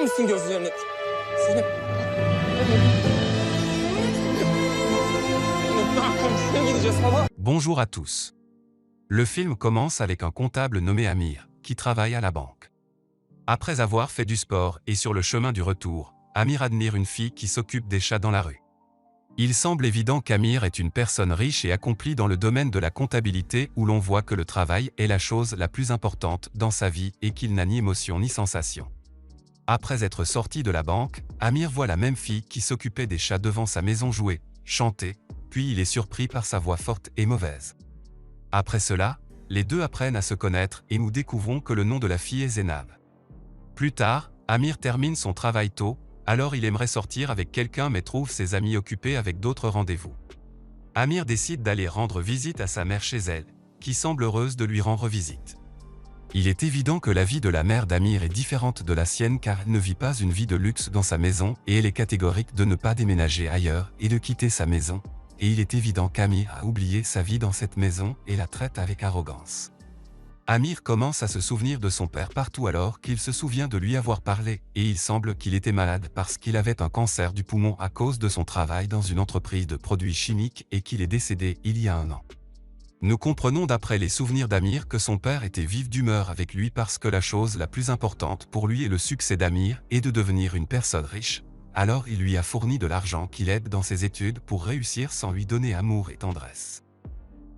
mısın gözlerine? Zeynep. Komşuya gideceğiz baba. Bonjour à tous. Le film commence avec un comptable nommé Amir, qui travaille à la banque. Après avoir fait du sport et sur le chemin du retour, Amir admire une fille qui s'occupe des chats dans la rue. Il semble évident qu'Amir est une personne riche et accomplie dans le domaine de la comptabilité où l'on voit que le travail est la chose la plus importante dans sa vie et qu'il n'a ni émotion ni sensation. Après être sorti de la banque, Amir voit la même fille qui s'occupait des chats devant sa maison jouer, chanter, puis il est surpris par sa voix forte et mauvaise. Après cela, les deux apprennent à se connaître et nous découvrons que le nom de la fille est Zénab. Plus tard, Amir termine son travail tôt, alors il aimerait sortir avec quelqu'un mais trouve ses amis occupés avec d'autres rendez-vous. Amir décide d'aller rendre visite à sa mère chez elle, qui semble heureuse de lui rendre visite. Il est évident que la vie de la mère d'Amir est différente de la sienne car elle ne vit pas une vie de luxe dans sa maison et elle est catégorique de ne pas déménager ailleurs et de quitter sa maison. Et il est évident qu'Amir a oublié sa vie dans cette maison et la traite avec arrogance. Amir commence à se souvenir de son père partout alors qu'il se souvient de lui avoir parlé, et il semble qu'il était malade parce qu'il avait un cancer du poumon à cause de son travail dans une entreprise de produits chimiques et qu'il est décédé il y a 1 an. Nous comprenons d'après les souvenirs d'Amir que son père était vif d'humeur avec lui parce que la chose la plus importante pour lui est le succès d'Amir et de devenir une personne riche. Alors il lui a fourni de l'argent qu'il aide dans ses études pour réussir sans lui donner amour et tendresse.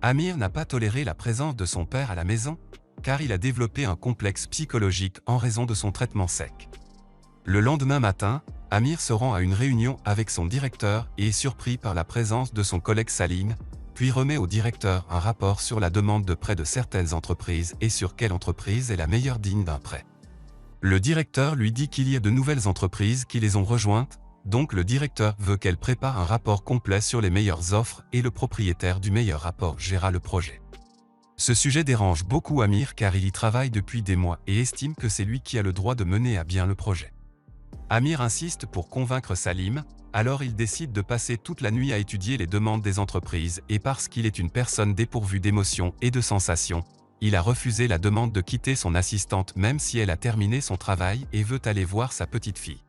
Amir n'a pas toléré la présence de son père à la maison, car il a développé un complexe psychologique en raison de son traitement sec. Le lendemain matin, Amir se rend à une réunion avec son directeur et est surpris par la présence de son collègue Salim, puis remet au directeur un rapport sur la demande de prêt de certaines entreprises et sur quelle entreprise est la meilleure digne d'un prêt. Le directeur lui dit qu'il y a de nouvelles entreprises qui les ont rejointes, donc le directeur veut qu'elle prépare un rapport complet sur les meilleures offres et le propriétaire du meilleur rapport gérera le projet. Ce sujet dérange beaucoup Amir car il y travaille depuis des mois et estime que c'est lui qui a le droit de mener à bien le projet. Amir insiste pour convaincre Salim, alors il décide de passer toute la nuit à étudier les demandes des entreprises et parce qu'il est une personne dépourvue d'émotions et de sensations, il a refusé la demande de quitter son assistante même si elle a terminé son travail et veut aller voir sa petite fille.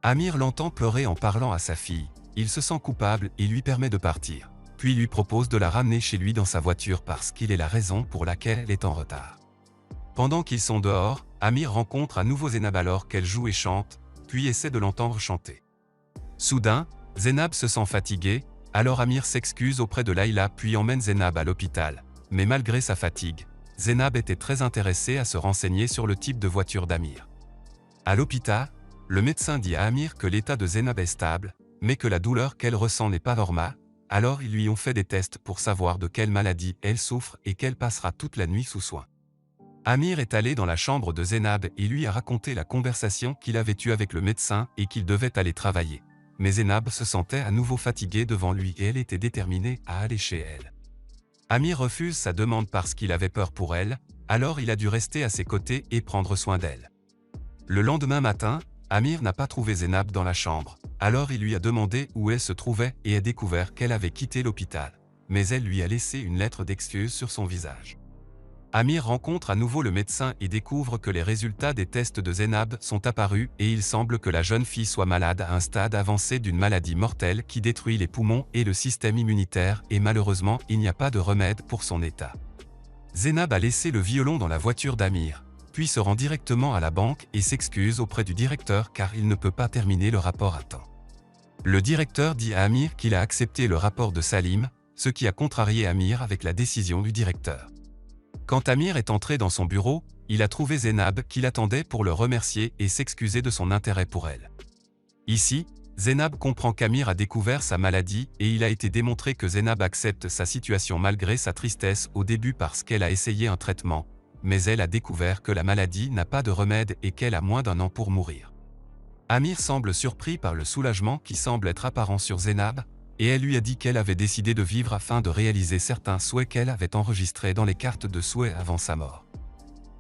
Amir l'entend pleurer en parlant à sa fille, il se sent coupable et lui permet de partir, puis lui propose de la ramener chez lui dans sa voiture parce qu'il est la raison pour laquelle elle est en retard. Pendant qu'ils sont dehors, Amir rencontre à nouveau Zénab alors qu'elle joue et chante, puis essaie de l'entendre chanter. Soudain, Zénab se sent fatiguée, alors Amir s'excuse auprès de Layla puis emmène Zénab à l'hôpital, mais malgré sa fatigue, Zénab était très intéressée à se renseigner sur le type de voiture d'Amir. À l'hôpital, le médecin dit à Amir que l'état de Zénab est stable, mais que la douleur qu'elle ressent n'est pas normale, alors ils lui ont fait des tests pour savoir de quelle maladie elle souffre et qu'elle passera toute la nuit sous soins. Amir est allé dans la chambre de Zénab et lui a raconté la conversation qu'il avait eue avec le médecin et qu'il devait aller travailler. Mais Zénab se sentait à nouveau fatiguée devant lui et elle était déterminée à aller chez elle. Amir refuse sa demande parce qu'il avait peur pour elle, alors il a dû rester à ses côtés et prendre soin d'elle. Le lendemain matin, Amir n'a pas trouvé Zénab dans la chambre, alors il lui a demandé où elle se trouvait et a découvert qu'elle avait quitté l'hôpital, mais elle lui a laissé une lettre d'excuse sur son visage. Amir rencontre à nouveau le médecin et découvre que les résultats des tests de Zénab sont apparus et il semble que la jeune fille soit malade à un stade avancé d'une maladie mortelle qui détruit les poumons et le système immunitaire et malheureusement il n'y a pas de remède pour son état. Zénab a laissé le violon dans la voiture d'Amir, puis se rend directement à la banque et s'excuse auprès du directeur car il ne peut pas terminer le rapport à temps. Le directeur dit à Amir qu'il a accepté le rapport de Salim, ce qui a contrarié Amir avec la décision du directeur. Quand Amir est entré dans son bureau, il a trouvé Zénab qui l'attendait pour le remercier et s'excuser de son intérêt pour elle. Ici, Zénab comprend qu'Amir a découvert sa maladie et il a été démontré que Zénab accepte sa situation malgré sa tristesse au début parce qu'elle a essayé un traitement, mais elle a découvert que la maladie n'a pas de remède et qu'elle a moins d'1 an pour mourir. Amir semble surpris par le soulagement qui semble être apparent sur Zénab, et elle lui a dit qu'elle avait décidé de vivre afin de réaliser certains souhaits qu'elle avait enregistrés dans les cartes de souhaits avant sa mort.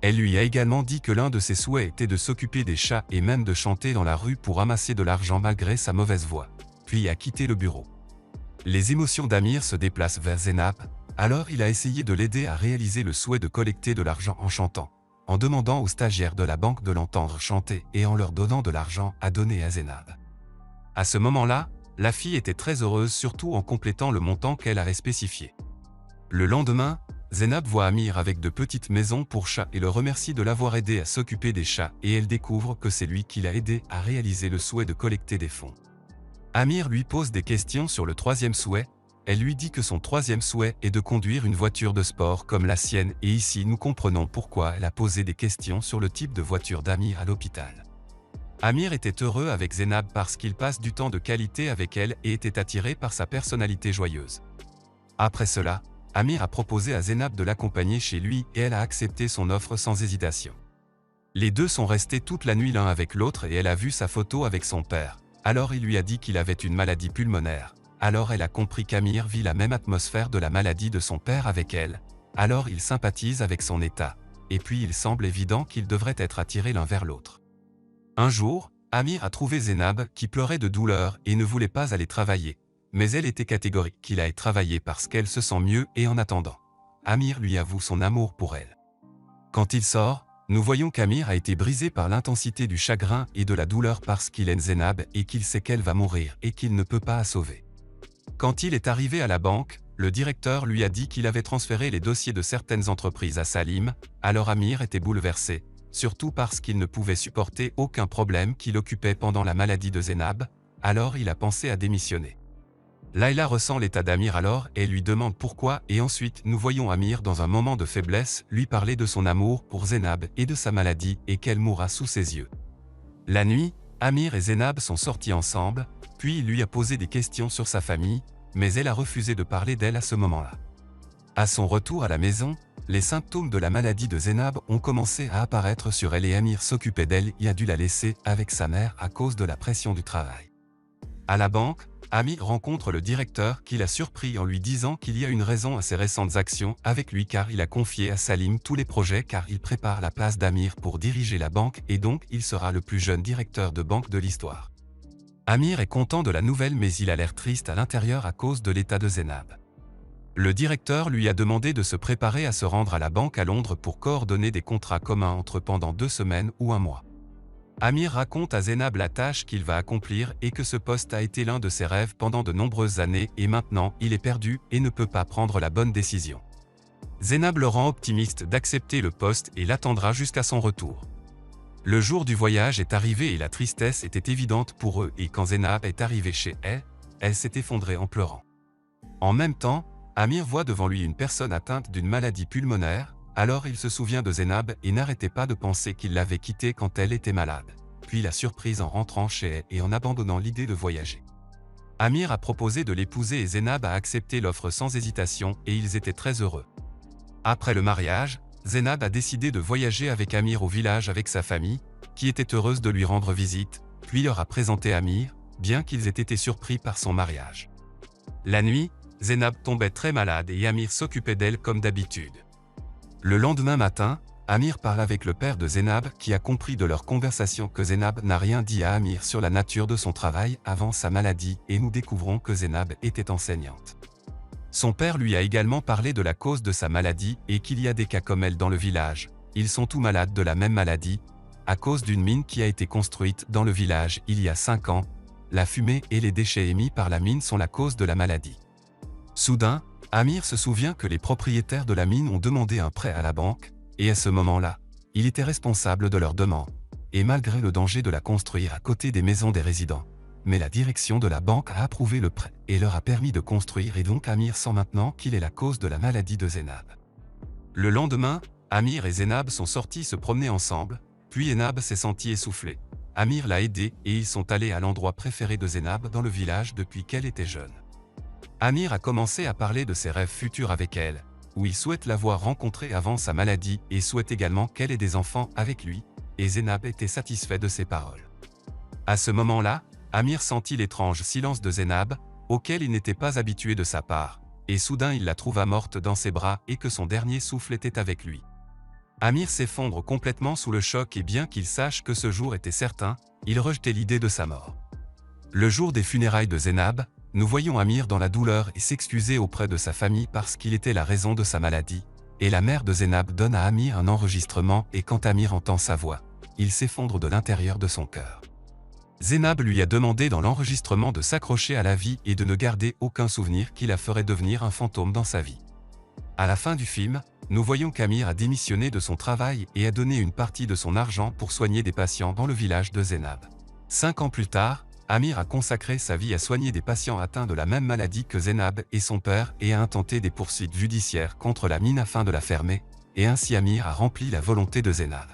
Elle lui a également dit que l'un de ses souhaits était de s'occuper des chats et même de chanter dans la rue pour amasser de l'argent malgré sa mauvaise voix, puis a quitté le bureau. Les émotions d'Amir se déplacent vers Zénab, alors il a essayé de l'aider à réaliser le souhait de collecter de l'argent en chantant. en demandant aux stagiaires de la banque de l'entendre chanter et en leur donnant de l'argent à donner à Zénab. À ce moment-là, la fille était très heureuse, surtout en complétant le montant qu'elle avait spécifié. Le lendemain, Zénab voit Amir avec de petites maisons pour chats et le remercie de l'avoir aidé à s'occuper des chats et elle découvre que c'est lui qui l'a aidé à réaliser le souhait de collecter des fonds. Amir lui pose des questions sur le troisième souhait. Elle lui dit que son troisième souhait est de conduire une voiture de sport comme la sienne et ici nous comprenons pourquoi elle a posé des questions sur le type de voiture d'Amir à l'hôpital. Amir était heureux avec Zénab parce qu'il passe du temps de qualité avec elle et était attiré par sa personnalité joyeuse. Après cela, Amir a proposé à Zénab de l'accompagner chez lui et elle a accepté son offre sans hésitation. Les deux sont restés toute la nuit l'un avec l'autre et elle a vu sa photo avec son père. Alors il lui a dit qu'il avait une maladie pulmonaire. Alors elle a compris qu'Amir vit la même atmosphère de la maladie de son père avec elle. Alors il sympathise avec son état. Et puis il semble évident qu'ils devraient être attirés l'un vers l'autre. Un jour, Amir a trouvé Zénab qui pleurait de douleur et ne voulait pas aller travailler. Mais elle était catégorique qu'il aille travailler parce qu'elle se sent mieux et en attendant, Amir lui avoue son amour pour elle. Quand il sort, nous voyons qu'Amir a été brisé par l'intensité du chagrin et de la douleur parce qu'il aime Zénab et qu'il sait qu'elle va mourir et qu'il ne peut pas la sauver. Quand il est arrivé à la banque, le directeur lui a dit qu'il avait transféré les dossiers de certaines entreprises à Salim, alors Amir était bouleversé, surtout parce qu'il ne pouvait supporter aucun problème qui l'occupait pendant la maladie de Zénab, alors il a pensé à démissionner. Layla ressent l'état d'Amir alors et lui demande pourquoi et ensuite nous voyons Amir dans un moment de faiblesse lui parler de son amour pour Zénab et de sa maladie et qu'elle mourra sous ses yeux. La nuit, Amir et Zénab sont sortis ensemble, puis il lui a posé des questions sur sa famille, mais elle a refusé de parler d'elle à ce moment-là. À son retour à la maison, les symptômes de la maladie de Zénab ont commencé à apparaître sur elle et Amir s'occupait d'elle et a dû la laisser avec sa mère à cause de la pression du travail. À la banque, Amir rencontre le directeur qui l'a surpris en lui disant qu'il y a une raison à ses récentes actions avec lui car il a confié à Salim tous les projets car il prépare la place d'Amir pour diriger la banque et donc il sera le plus jeune directeur de banque de l'histoire. Amir est content de la nouvelle mais il a l'air triste à l'intérieur à cause de l'état de Zénab. Le directeur lui a demandé de se préparer à se rendre à la banque à Londres pour coordonner des contrats communs entre pendant 2 semaines ou un mois. Amir raconte à Zénab la tâche qu'il va accomplir et que ce poste a été l'un de ses rêves pendant de nombreuses années et maintenant il est perdu et ne peut pas prendre la bonne décision. Zénab le rend optimiste d'accepter le poste et l'attendra jusqu'à son retour. Le jour du voyage est arrivé et la tristesse était évidente pour eux et quand Zénab est arrivée chez elle, elle s'est effondrée en pleurant. En même temps, Amir voit devant lui une personne atteinte d'une maladie pulmonaire. Alors il se souvient de Zénab et n'arrêtait pas de penser qu'il l'avait quittée quand elle était malade. Puis la surprise en rentrant chez elle et en abandonnant l'idée de voyager. Amir a proposé de l'épouser et Zénab a accepté l'offre sans hésitation et ils étaient très heureux. Après le mariage, Zénab a décidé de voyager avec Amir au village avec sa famille, qui était heureuse de lui rendre visite, puis leur a présenté Amir, bien qu'ils aient été surpris par son mariage. La nuit, Zénab tombait très malade et Amir s'occupait d'elle comme d'habitude. Le lendemain matin, Amir parle avec le père de Zénab qui a compris de leur conversation que Zénab n'a rien dit à Amir sur la nature de son travail avant sa maladie et nous découvrons que Zénab était enseignante. Son père lui a également parlé de la cause de sa maladie et qu'il y a des cas comme elle dans le village. Ils sont tous malades de la même maladie, à cause d'une mine qui a été construite dans le village il y a 5 ans. La fumée et les déchets émis par la mine sont la cause de la maladie. Soudain, Amir se souvient que les propriétaires de la mine ont demandé un prêt à la banque, et à ce moment-là, il était responsable de leur demande, et malgré le danger de la construire à côté des maisons des résidents. Mais la direction de la banque a approuvé le prêt et leur a permis de construire et donc Amir sent maintenant qu'il est la cause de la maladie de Zénab. Le lendemain, Amir et Zénab sont sortis se promener ensemble, puis Zénab s'est senti essoufflé. Amir l'a aidé et ils sont allés à l'endroit préféré de Zénab dans le village depuis qu'elle était jeune. Amir a commencé à parler de ses rêves futurs avec elle, où il souhaite l'avoir rencontrée avant sa maladie et souhaite également qu'elle ait des enfants avec lui, et Zénab était satisfait de ses paroles. À ce moment-là, Amir sentit l'étrange silence de Zénab, auquel il n'était pas habitué de sa part, et soudain il la trouva morte dans ses bras et que son dernier souffle était avec lui. Amir s'effondre complètement sous le choc et bien qu'il sache que ce jour était certain, il rejetait l'idée de sa mort. Le jour des funérailles de Zénab, nous voyons Amir dans la douleur et s'excuser auprès de sa famille parce qu'il était la raison de sa maladie, et la mère de Zeinab donne à Amir un enregistrement et quand Amir entend sa voix, il s'effondre de l'intérieur de son cœur. Zeinab lui a demandé dans l'enregistrement de s'accrocher à la vie et de ne garder aucun souvenir qui la ferait devenir un fantôme dans sa vie. À la fin du film, nous voyons qu'Amir a démissionné de son travail et a donné une partie de son argent pour soigner des patients dans le village de Zeinab. 5 ans plus tard, Amir a consacré sa vie à soigner des patients atteints de la même maladie que Zeinab et son père et a intenté des poursuites judiciaires contre la mine afin de la fermer, et ainsi Amir a rempli la volonté de Zeinab.